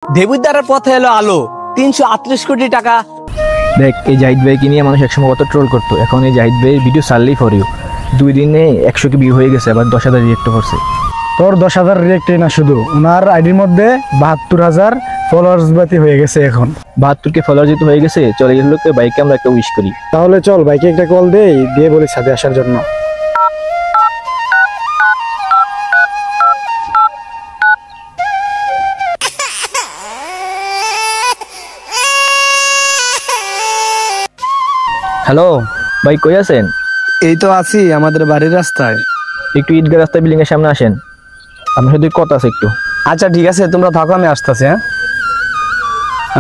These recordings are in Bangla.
দেবুদ্দারের পথে এলো আলো, 338 কোটি টাকা। দেখ, এই জাহিদ ভাইকে নিয়ে মানুষ একসময় কত ট্রোল করতো, এখন এই জাহিদ ভাইয়ের ভিডিও ছাড়লেই ফর ইউ 2 দিনে 100 কে ভিউ হয়ে গেছে, আবার 10,000 রিয়েক্ট করছে। তোর 10,000 রিয়েক্টই না, শুধু ওনার আইডির মধ্যে 72,000 ফলোয়ার্স বাতি হয়ে গেছে। এখন 72 কে ফলোয়ার যেহেতু হয়ে গেছে, চলে গেল বাইকে আমরা একটা উইশ করি। তাহলে চল বাইকে একটা কল দিয়ে বলি ছাদে আসার জন্য। হ্যালো ভাই, কই আছেন? এই তো আছি আমাদের বাড়ির রাস্তায়। একটু ঈদগাহ রাস্তায় বিল্ডিং এর সামনে আসেন, আপনার সাথে কথা আছে একটু। আচ্ছা ঠিক আছে, তোমরা থাকো, আমি আসতেছি। হ্যাঁ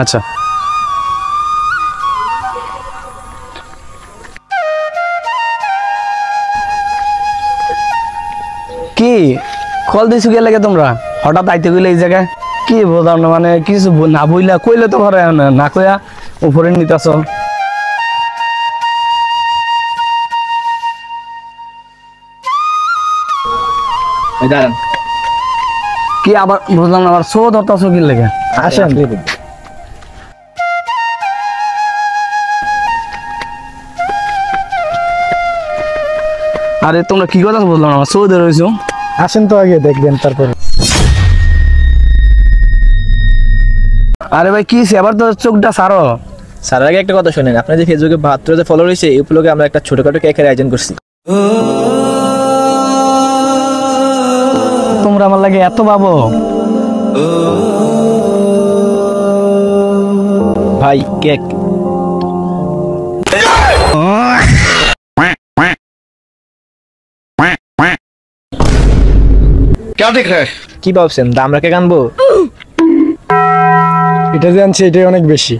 আচ্ছা। কি কল দিছো কে লাগে তোমরা? হঠাৎ আইতে গেলে এই জায়গায় কি বলতাম না, মানে কিছু না বইলা কইলে তো ঘরে না কইয়া উপরে নিতাছ। দাঁড়ান, কি আবার বুঝলাম না, আবার শো ধরতাছ কি লেগে? আসেন। আরে তোমরা কি কথা বুঝলাম না, শো ধরে রয়েছো। আসেন তো আগে দেখবেন তারপরে। আরে ভাই কি আবার তো চোখটা সারো। স্যার আগে একটা কথা শোনেন, আপনার যে ফেসবুকে 72,000 ফলোয়ার হয়েছে, এই উপলক্ষে আমরা একটা ছোটখাটো কেকের আয়োজন করছি। তোমরা আমার লাগে এত ভাবো? ভাই কেক। কি ভাবছেন আমরা কেক আনবো? এটা জানছি, এটাই অনেক বেশি।